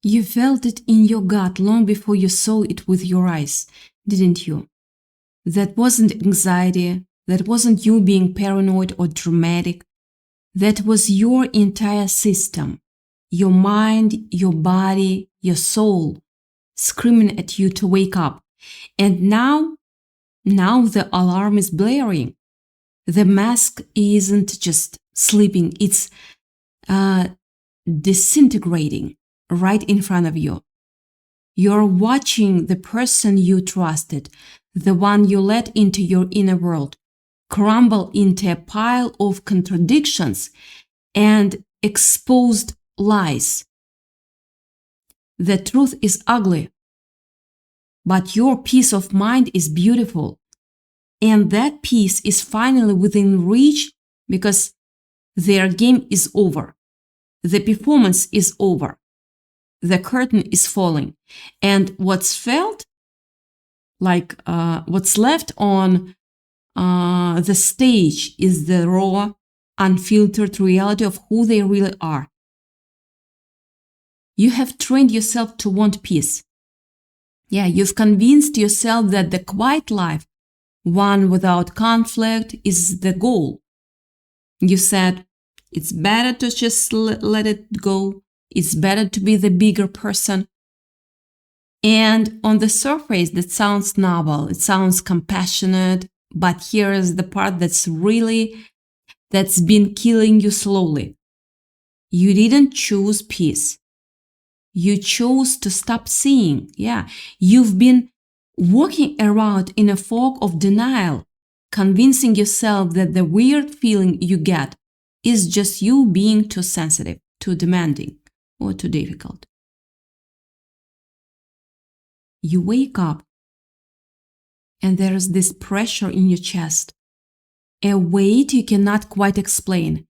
You felt it in your gut long before you saw it with your eyes, didn't you? That wasn't anxiety. That wasn't you being paranoid or dramatic. That was your entire system, your mind, your body, your soul, screaming at you to wake up. And now the alarm is blaring. The mask isn't just sleeping, it's disintegrating right in front of you. You're watching the person you trusted, the one you let into your inner world, crumble into a pile of contradictions and exposed lies. The truth is ugly, but your peace of mind is beautiful. And that peace is finally within reach because their game is over. The performance is over. The curtain is falling. And what's felt like what's left on the stage is the raw, unfiltered reality of who they really are. You have trained yourself to want peace. Yeah, you've convinced yourself that the quiet life, one without conflict, is the goal. You said, it's better to just let it go. It's better to be the bigger person. And on the surface, that sounds noble. It sounds compassionate. But here is the part that's been killing you slowly. You didn't choose peace. You chose to stop seeing. Yeah, you've been walking around in a fog of denial, convincing yourself that the weird feeling you get is just you being too sensitive, too demanding, or too difficult. You wake up and there is this pressure in your chest, a weight you cannot quite explain.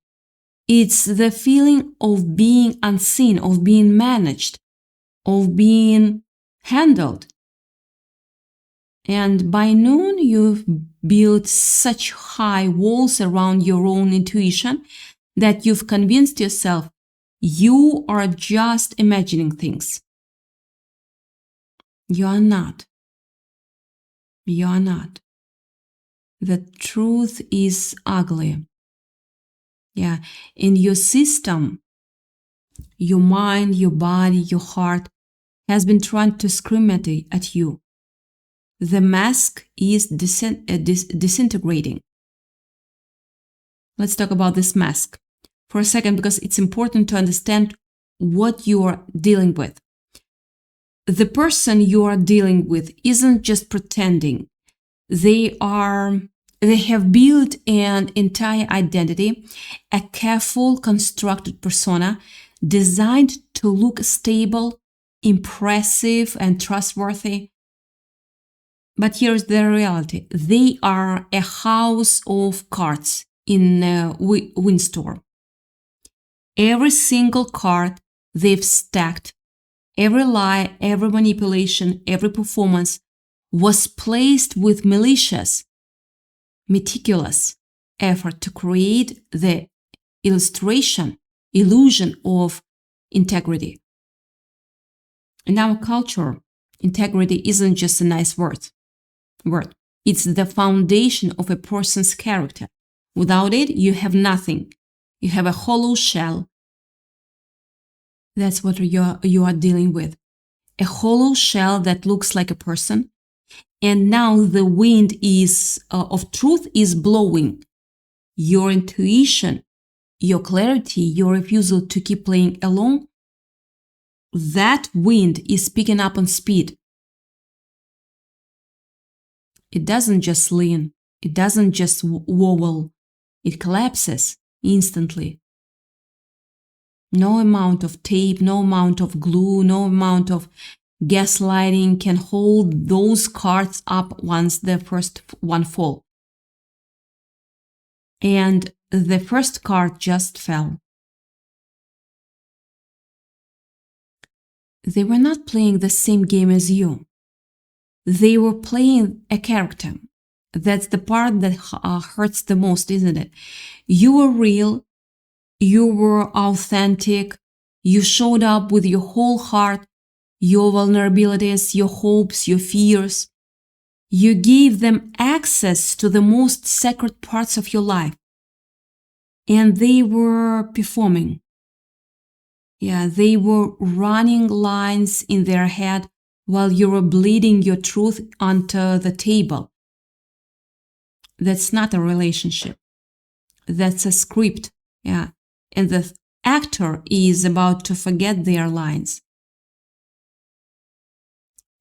It's the feeling of being unseen, of being managed, of being handled. And by noon, you've built such high walls around your own intuition that you've convinced yourself you are just imagining things. You are not. You are not. The truth is ugly. Yeah, in your system, your mind, your body, your heart has been trying to scream at you. The mask is disintegrating. Let's talk about this mask for a second because it's important to understand what you are dealing with. The person you are dealing with isn't just pretending. They have built an entire identity, a careful constructed persona designed to look stable, impressive, and trustworthy. But here's the reality. They are a house of cards in a windstorm. Every single card they've stacked, every lie, every manipulation, every performance was placed with malicious, meticulous effort to create the illusion of integrity. In our culture, integrity isn't just a nice word. It's the foundation of a person's character. Without it, you have nothing. You have a hollow shell. That's what you are dealing with. A hollow shell that looks like a person. And now the wind of truth is blowing. Your intuition, your clarity, your refusal to keep playing along, that wind is picking up on speed. It doesn't just lean. It doesn't just wobble. It collapses instantly. No amount of tape, no amount of glue, no amount of gaslighting can hold those cards up once the first one falls. And the first card just fell. They were not playing the same game as you. They were playing a character. That's the part that hurts the most, isn't it? You were real. You were authentic. You showed up with your whole heart, your vulnerabilities, your hopes, your fears. You gave them access to the most sacred parts of your life. And they were performing. Yeah, they were running lines in their head while you were bleeding your truth onto the table. That's not a relationship. That's a script. Yeah. And the actor is about to forget their lines.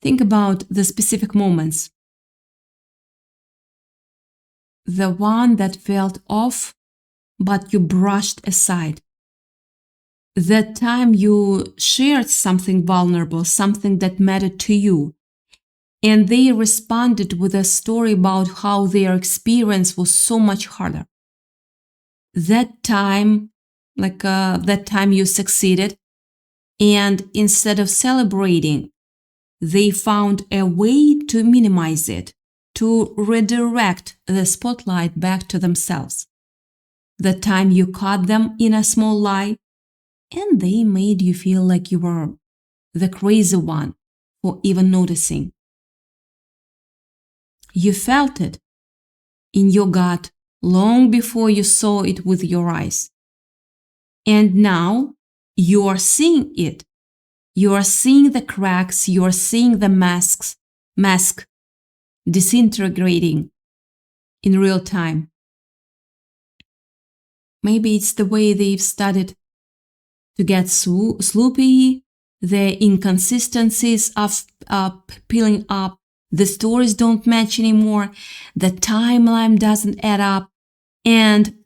Think about the specific moments. The one that felt off, but you brushed aside. That time you shared something vulnerable, something that mattered to you, and they responded with a story about how their experience was so much harder. That time, that time you succeeded, and instead of celebrating, they found a way to minimize it, to redirect the spotlight back to themselves. The time you caught them in a small lie, and they made you feel like you were the crazy one for even noticing. You felt it in your gut long before you saw it with your eyes. And now you are seeing it. You are seeing the cracks, you are seeing the mask disintegrating in real time. Maybe it's the way they've started to get sloppy, the inconsistencies of peeling up, the stories don't match anymore, the timeline doesn't add up,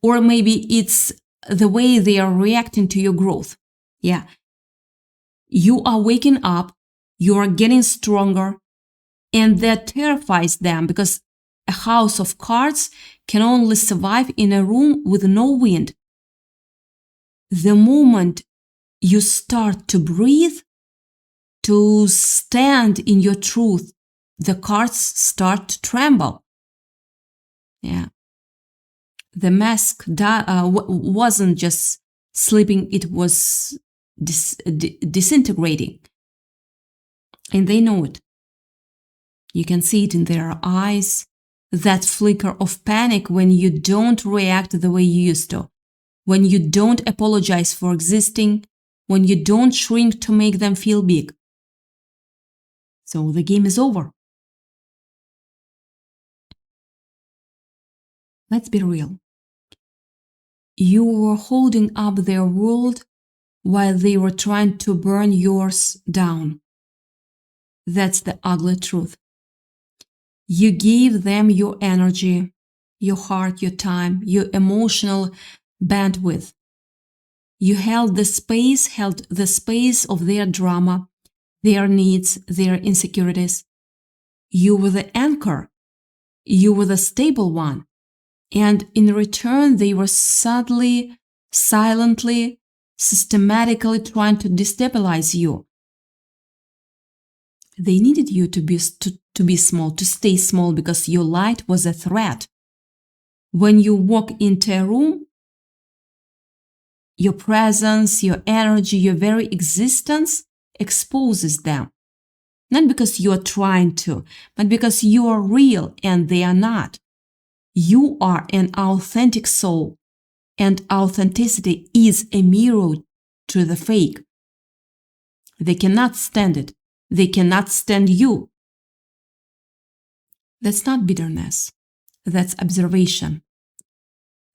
or maybe it's the way they are reacting to your growth. Yeah. You are waking up, you are getting stronger, and that terrifies them because a house of cards can only survive in a room with no wind. The moment you start to breathe, to stand in your truth, the cards start to tremble. Yeah. The mask wasn't just slipping, it was disintegrating. And they know it. You can see it in their eyes, that flicker of panic when you don't react the way you used to, when you don't apologize for existing, when you don't shrink to make them feel big. So the game is over. Let's be real. You were holding up their world while they were trying to burn yours down. That's the ugly truth. You gave them your energy, your heart, your time, your emotional bandwidth. You held the space of their drama, their needs, their insecurities. You were the anchor. You were the stable one. And in return, they were subtly, silently, systematically trying to destabilize you. They needed you to be small, to stay small, because your light was a threat. When you walk into a room, your presence, your energy, your very existence exposes them. Not because you are trying to, but because you are real and they are not. You are an authentic soul, and authenticity is a mirror to the fake. They cannot stand it. They cannot stand you. That's not bitterness. That's observation.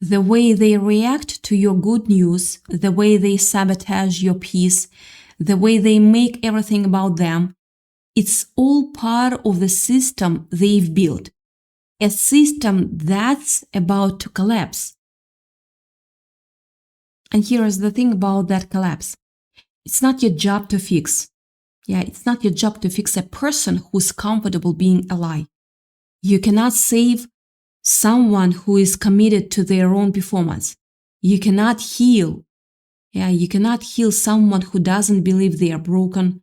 The way they react to your good news, the way they sabotage your peace, the way they make everything about them, it's all part of the system they've built. A system that's about to collapse. And here is the thing about that collapse. It's not your job to fix. Yeah, it's not your job to fix a person who's comfortable being a lie. You cannot save someone who is committed to their own performance. You cannot heal. Yeah, you cannot heal someone who doesn't believe they are broken.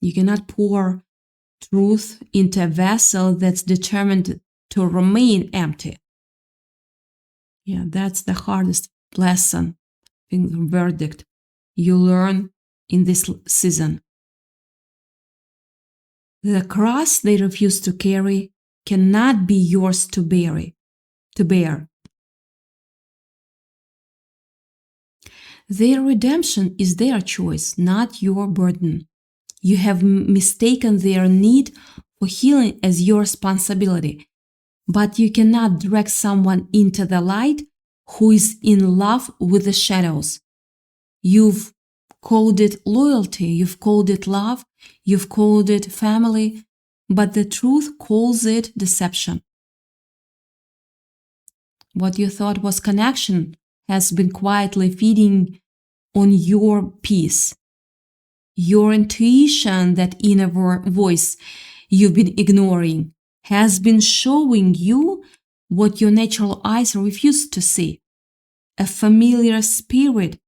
You cannot pour truth into a vessel that's determined to remain empty. Yeah, that's the hardest lesson in the verdict. you learn in this season. The cross they refuse to carry cannot be yours to bear. Their redemption is their choice, not your burden. You have mistaken their need for healing as your responsibility, but you cannot drag someone into the light who is in love with the shadows. You've called it loyalty, you've called it love, you've called it family, but the truth calls it deception. What you thought was connection has been quietly feeding on your peace. Your intuition, that inner voice you've been ignoring, has been showing you what your natural eyes refuse to see. A familiar spirit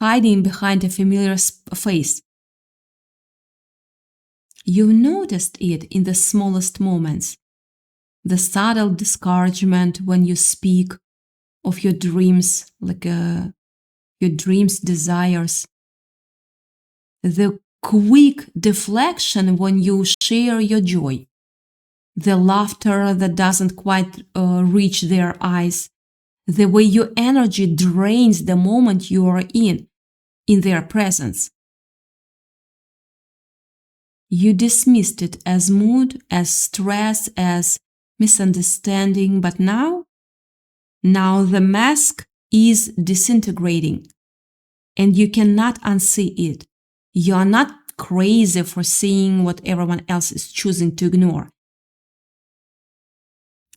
hiding behind a familiar face. You've noticed it in the smallest moments. The subtle discouragement when you speak of your dreams, like your dreams' desires. The quick deflection when you share your joy. The laughter that doesn't quite reach their eyes. The way your energy drains the moment you are in their presence. You dismissed it as mood, as stress, as misunderstanding, but now the mask is disintegrating and you cannot unsee it. You are not crazy for seeing what everyone else is choosing to ignore.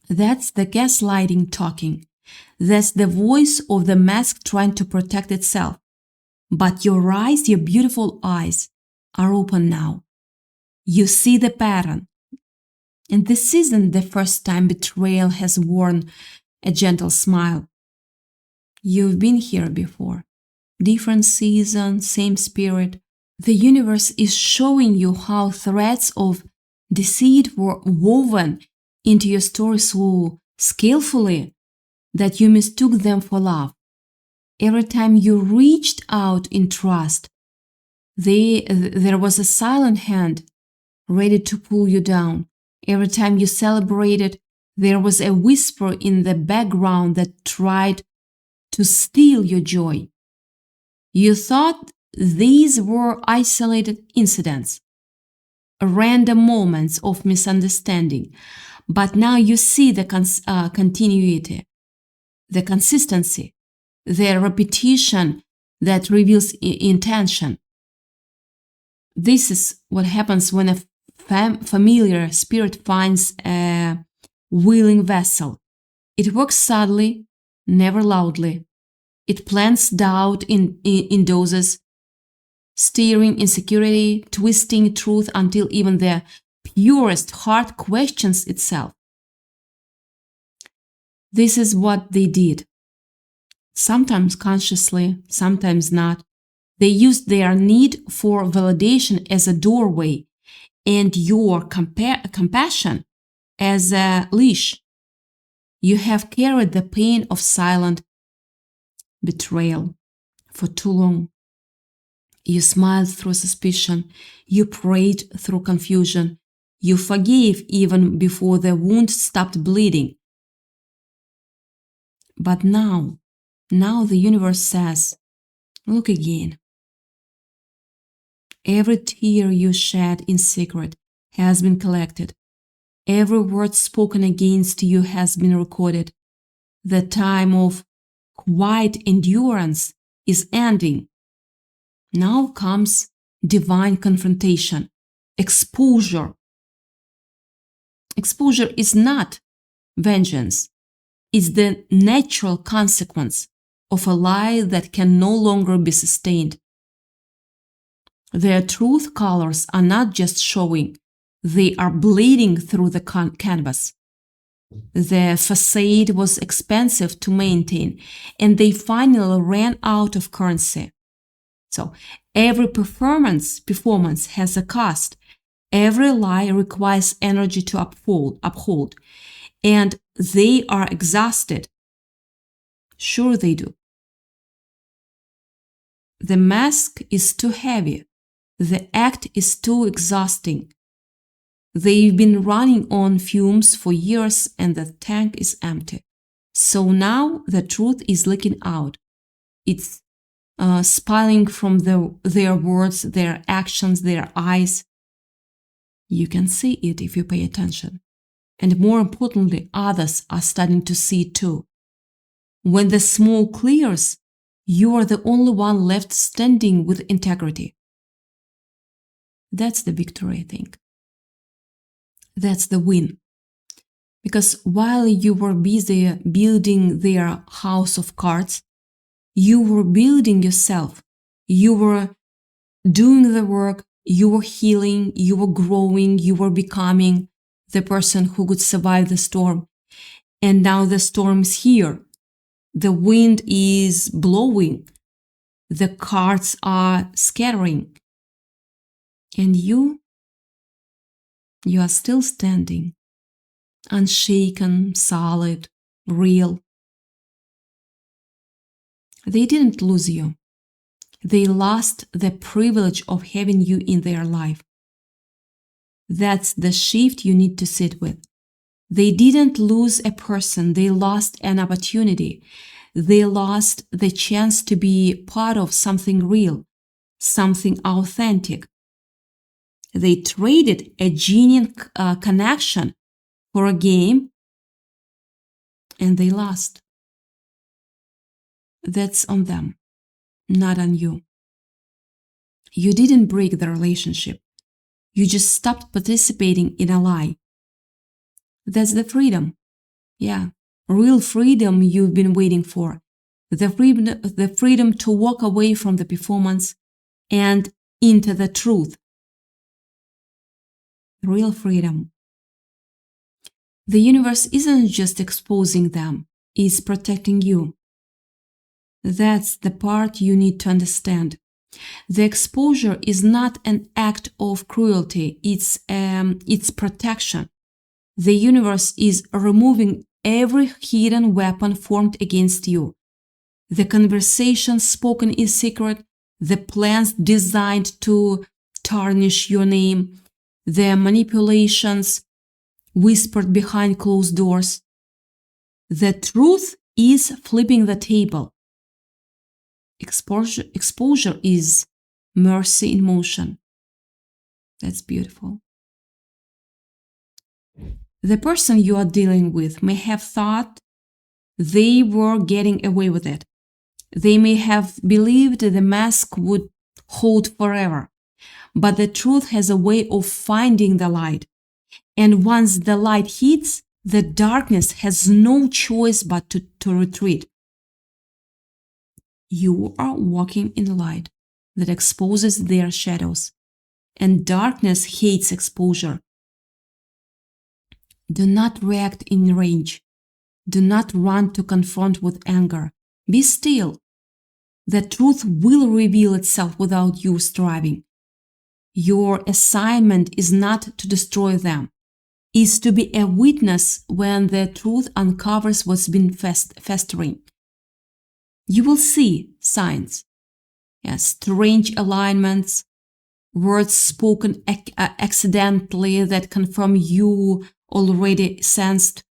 That's the gaslighting talking. That's the voice of the mask trying to protect itself. But your eyes, your beautiful eyes, are open now. You see the pattern. And this isn't the first time betrayal has worn a gentle smile. You've been here before. Different season, same spirit. The universe is showing you how threads of deceit were woven into your story so skillfully that you mistook them for love. Every time you reached out in trust, there was a silent hand ready to pull you down. Every time you celebrated, there was a whisper in the background that tried to steal your joy. You thought these were isolated incidents, random moments of misunderstanding, but now you see the continuity, the consistency, the repetition that reveals intention. This is what happens when a familiar spirit finds a willing vessel. It works subtly, never loudly. It plants doubt in doses, steering insecurity, twisting truth until even the purest heart questions itself. This is what they did. Sometimes consciously, sometimes not. They used their need for validation as a doorway and your compassion as a leash. You have carried the pain of silent betrayal for too long. You smiled through suspicion. You prayed through confusion. You forgave even before the wound stopped bleeding. But now the universe says, look again. Every tear you shed in secret has been collected. Every word spoken against you has been recorded. The time of quiet endurance is ending. Now comes divine confrontation, exposure. Exposure is not vengeance. It's the natural consequence of a lie that can no longer be sustained. Their truth colors are not just showing, they are bleeding through the canvas. The facade was expensive to maintain, and they finally ran out of currency. So every performance has a cost. Every lie requires energy to uphold, and they are exhausted. Sure they do. The mask is too heavy. The act is too exhausting. They've been running on fumes for years and the tank is empty. So now the truth is leaking out. It's spilling from their words, their actions, their eyes. You can see it if you pay attention. And more importantly, others are starting to see it too. When the smoke clears, you are the only one left standing with integrity. That's the victory, I think. That's the win. Because while you were busy building their house of cards, you were building yourself. You were doing the work, you were healing, you were growing, you were becoming the person who could survive the storm. And now the storm is here. The wind is blowing. The cards are scattering. And you are still standing, unshaken, solid, real. They didn't lose you. They lost the privilege of having you in their life. That's the shift you need to sit with. They didn't lose a person. They lost an opportunity. They lost the chance to be part of something real, something authentic. They traded a genuine connection for a game, and they lost. That's on them, not on you. You didn't break the relationship. You just stopped participating in a lie. That's the freedom. Yeah, real freedom you've been waiting for. The freedom to walk away from the performance and into the truth. Real freedom. The universe isn't just exposing them, it's protecting you. That's the part you need to understand. The exposure is not an act of cruelty, it's protection. The universe is removing every hidden weapon formed against you. The conversation spoken in secret, the plans designed to tarnish your name, the manipulations whispered behind closed doors. The truth is flipping the table. Exposure is mercy in motion. That's beautiful. The person you are dealing with may have thought they were getting away with it. They may have believed the mask would hold forever. But the truth has a way of finding the light. And once the light hits, the darkness has no choice but to retreat. You are walking in light that exposes their shadows. And darkness hates exposure. Do not react in rage. Do not run to confront with anger. Be still. The truth will reveal itself without you striving. Your assignment is not to destroy them. It's to be a witness when the truth uncovers what's been festering. You will see signs. Yes, strange alignments, words spoken accidentally that confirm you already sensed.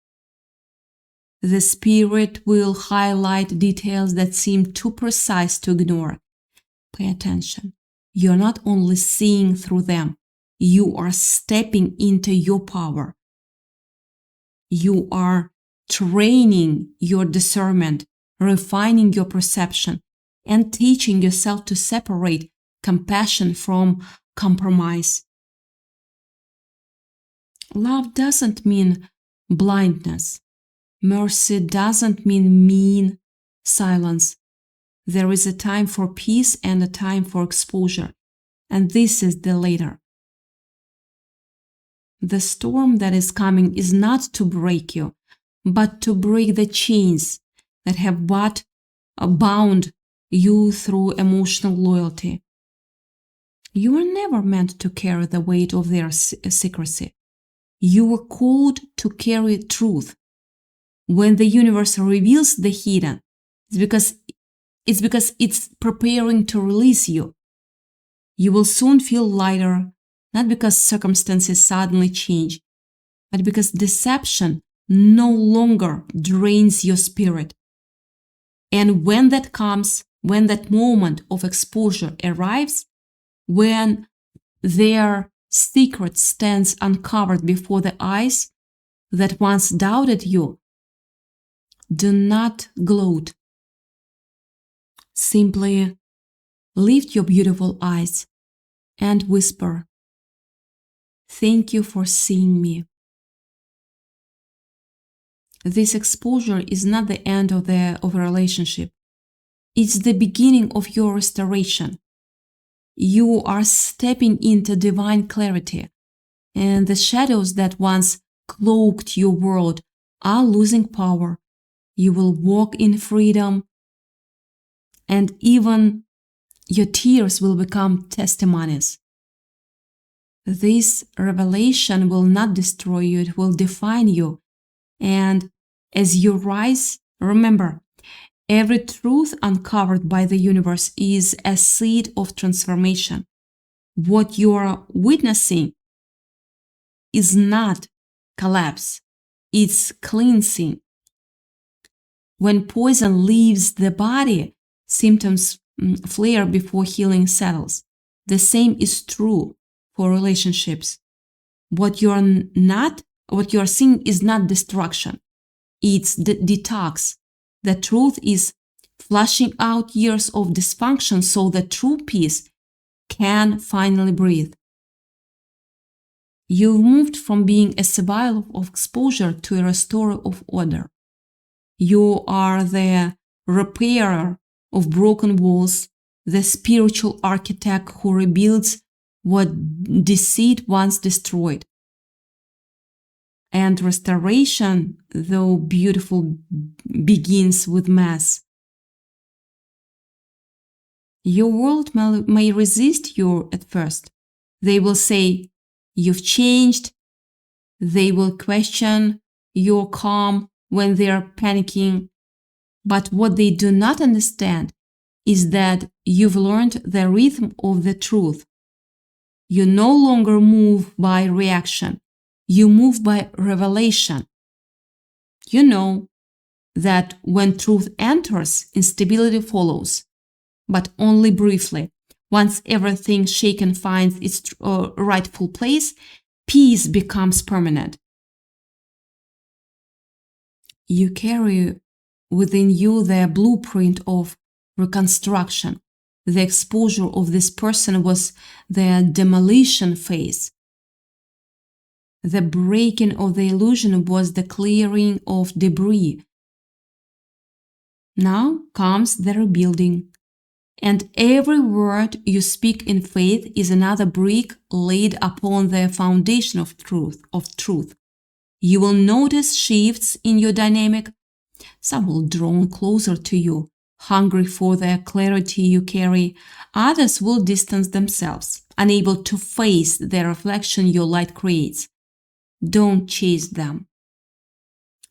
The spirit will highlight details that seem too precise to ignore. Pay attention. You're not only seeing through them, you are stepping into your power. You are training your discernment, refining your perception, and teaching yourself to separate compassion from compromise. Love doesn't mean blindness. Mercy doesn't mean mean silence. There is a time for peace and a time for exposure, and this is the latter. The storm that is coming is not to break you, but to break the chains that have bound you through emotional loyalty. You were never meant to carry the weight of their secrecy. You were called to carry truth. When the universe reveals the hidden, it's because It's because it's preparing to release you. You will soon feel lighter, not because circumstances suddenly change, but because deception no longer drains your spirit. And when that comes, when that moment of exposure arrives, when their secret stands uncovered before the eyes that once doubted you, do not gloat. Simply lift your beautiful eyes and whisper, "Thank you for seeing me." This exposure is not the end of a relationship. It's the beginning of your restoration. You are stepping into divine clarity, and the shadows that once cloaked your world are losing power. You will walk in freedom, and even your tears will become testimonies. This revelation will not destroy you, it will define you. And as you rise, remember, every truth uncovered by the universe is a seed of transformation. What you are witnessing is not collapse, it's cleansing. When poison leaves the body, symptoms flare before healing settles. The same is true for relationships. What you are seeing is not destruction. It's the detox. The truth is flushing out years of dysfunction so that true peace can finally breathe. You've moved from being a survivor of exposure to a restorer of order. You are the repairer of broken walls, the spiritual architect who rebuilds what deceit once destroyed. And restoration, though beautiful, begins with mass. Your world may resist you at first. They will say, "You've changed." They will question your calm when they are panicking. But what they do not understand is that you've learned the rhythm of the truth. You no longer move by reaction. You move by revelation. You know that when truth enters, instability follows, but only briefly. Once everything shaken finds its rightful place, peace becomes permanent. You carry within you the blueprint of reconstruction. The exposure of this person was the demolition phase. The breaking of the illusion was the clearing of debris. Now comes the rebuilding. And every word you speak in faith is another brick laid upon the foundation of truth. You will notice shifts in your dynamic. Some will draw closer to you, hungry for the clarity you carry. Others will distance themselves, unable to face the reflection your light creates. Don't chase them.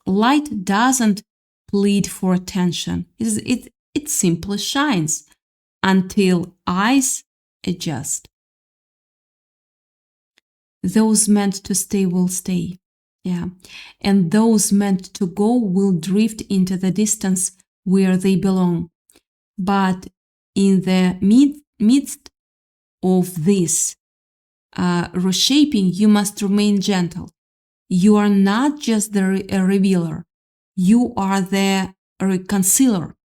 Light doesn't plead for attention. It simply shines until eyes adjust. Those meant to stay will stay. And those meant to go will drift into the distance where they belong. But in the midst of this reshaping, you must remain gentle. You are not just the revealer, you are the reconciler.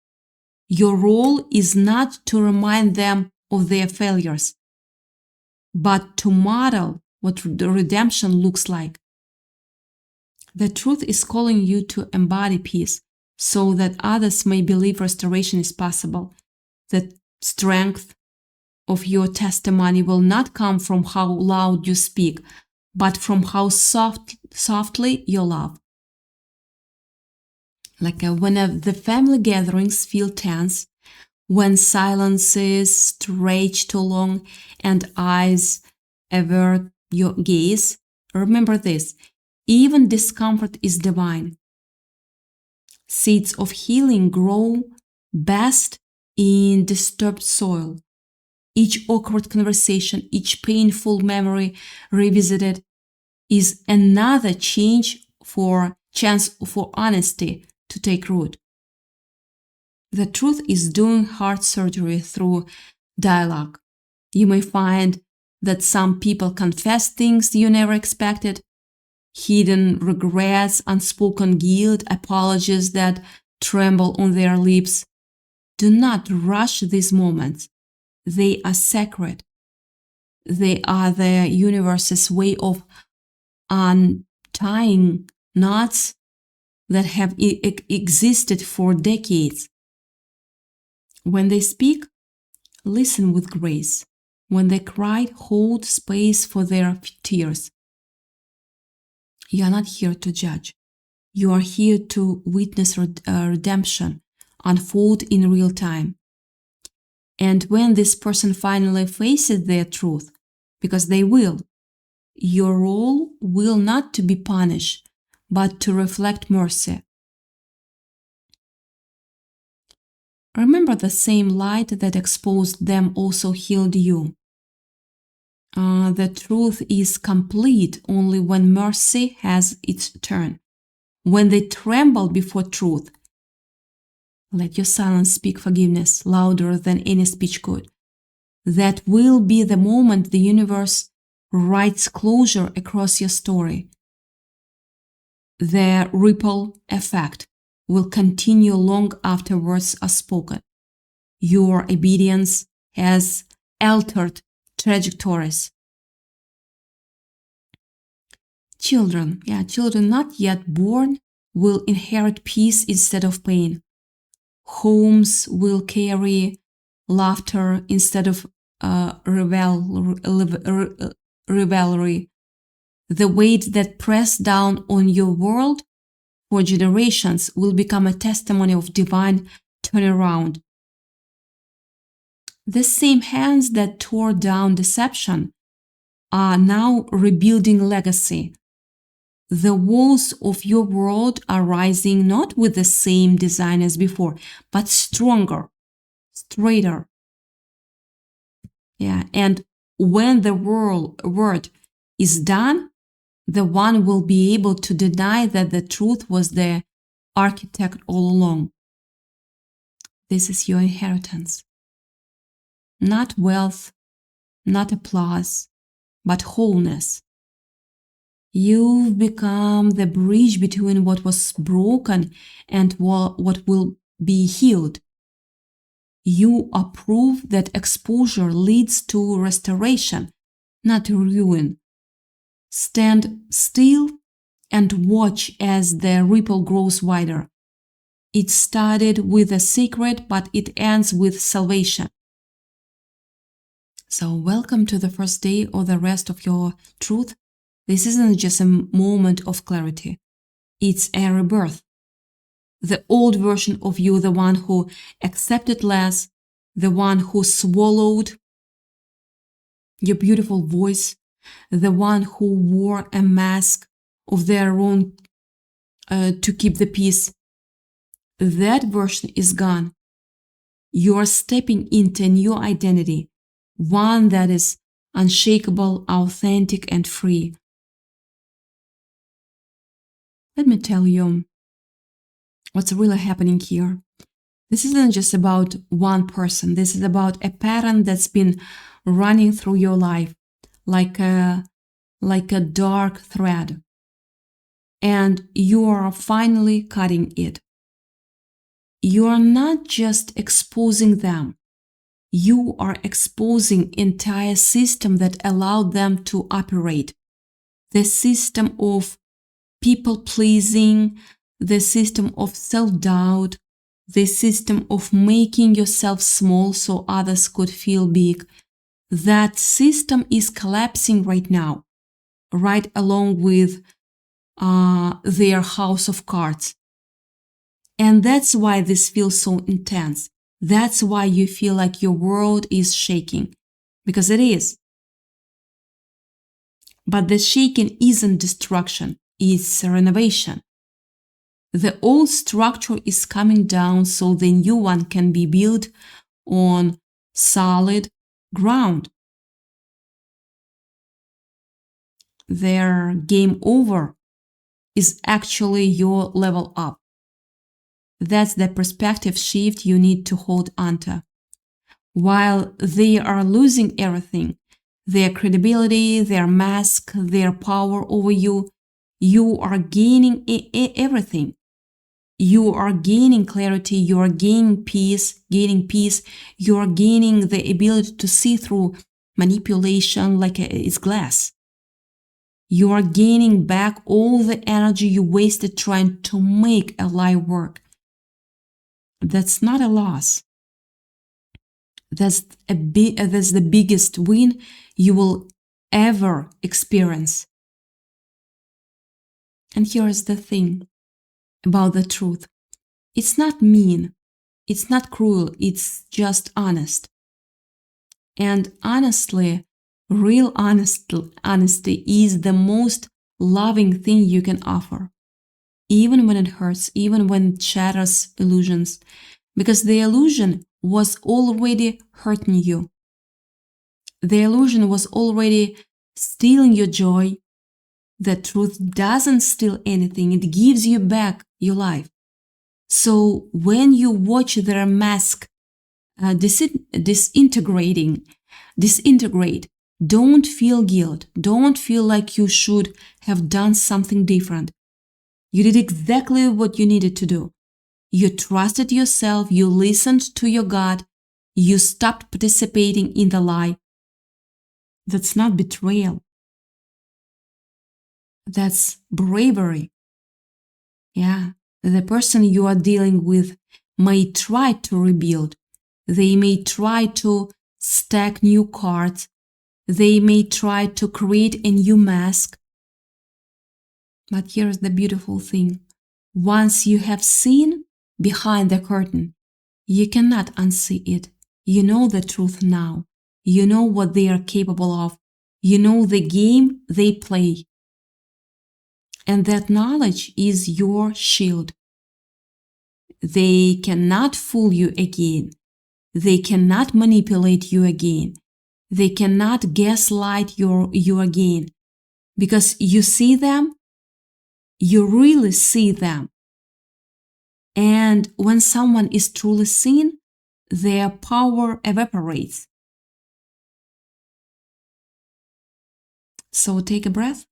Your role is not to remind them of their failures, but to model what the redemption looks like. The truth is calling you to embody peace so that others may believe restoration is possible. The strength of your testimony will not come from how loud you speak, but from how softly you love. Like when the family gatherings feel tense, when silences stretch too long and eyes avert your gaze, remember this: even discomfort is divine. Seeds of healing grow best in disturbed soil. Each awkward conversation, each painful memory revisited is another chance for honesty to take root. The truth is doing heart surgery through dialogue. You may find that some people confess things you never expected, hidden regrets, unspoken guilt, apologies that tremble on their lips. Do not rush these moments. They are sacred. They are the universe's way of untying knots that have existed for decades. When they speak, listen with grace. When they cry, hold space for their tears. You are not here to judge. You are here to witness redemption unfold in real time. And when this person finally faces their truth, because they will, your role will not to be punished, but to reflect mercy. Remember, the same light that exposed them also healed you. The truth is complete only when mercy has its turn. When they tremble before truth, let your silence speak forgiveness louder than any speech could. That will be the moment the universe writes closure across your story. The ripple effect will continue long after words are spoken. Your obedience has altered trajectories. Children not yet born will inherit peace instead of pain. Homes will carry laughter instead of rivalry. The weight that pressed down on your world for generations will become a testimony of divine turnaround. The same hands that tore down deception are now rebuilding legacy. The walls of your world are rising not with the same design as before, but stronger, straighter. And when the word is done, the one will be able to deny that the truth was the architect all along. This is your inheritance. Not wealth, not applause, but wholeness. You've become the bridge between what was broken and what will be healed. You are proof that exposure leads to restoration, not ruin. Stand still and watch as the ripple grows wider. It started with a secret, but it ends with salvation. So welcome to the first day or the rest of your truth. This isn't just a moment of clarity. It's a rebirth. The old version of you, the one who accepted less, the one who swallowed your beautiful voice, the one who wore a mask of their own to keep the peace. That version is gone. You are stepping into a new identity, one that is unshakable, authentic, and free. Let me tell you what's really happening here. This isn't just about one person. This is about a pattern that's been running through your life like a dark thread. And you are finally cutting it. You are not just exposing them. You are exposing entire system that allowed them to operate. The system of people-pleasing, the system of self-doubt, the system of making yourself small so others could feel big. That system is collapsing right now, right along with their house of cards. And that's why this feels so intense. That's why you feel like your world is shaking, because it is. But the shaking isn't destruction, it's renovation. The old structure is coming down so the new one can be built on solid ground. Their game over is actually your level up. That's the perspective shift you need to hold onto. While they are losing everything, their credibility, their mask, their power over you, you are gaining everything. You are gaining clarity, you are gaining peace, you are gaining the ability to see through manipulation like it's glass. You are gaining back all the energy you wasted trying to make a lie work. That's not a loss. That's the biggest win you will ever experience. And here's the thing about the truth. It's not mean. It's not cruel. It's just honest. And honestly, real honesty is the most loving thing you can offer. Even when it hurts, even when it shatters illusions. Because the illusion was already hurting you. The illusion was already stealing your joy. The truth doesn't steal anything. It gives you back your life. So when you watch their mask disintegrate, don't feel guilt. Don't feel like you should have done something different. You did exactly what you needed to do. You trusted yourself. You listened to your gut. You stopped participating in the lie. That's not betrayal. That's bravery. Yeah, the person you are dealing with may try to rebuild. They may try to stack new cards. They may try to create a new mask. But here's the beautiful thing. Once you have seen behind the curtain, you cannot unsee it. You know the truth now. You know what they are capable of. You know the game they play. And that knowledge is your shield. They cannot fool you again. They cannot manipulate you again. They cannot gaslight you again. Because you see them, you really see them. And when someone is truly seen, their power evaporates. So take a breath.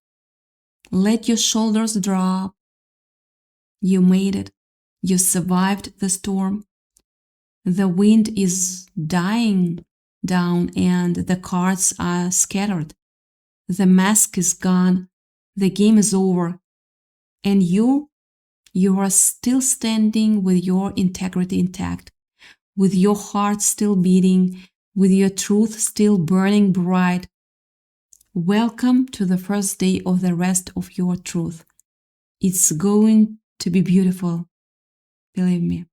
Let your shoulders drop. You made it. You survived the storm. The wind is dying down and the cards are scattered. The mask is gone. The game is over. And you are still standing with your integrity intact, with your heart still beating, with your truth still burning bright. Welcome to the first day of the rest of your truth. It's going to be beautiful. Believe me.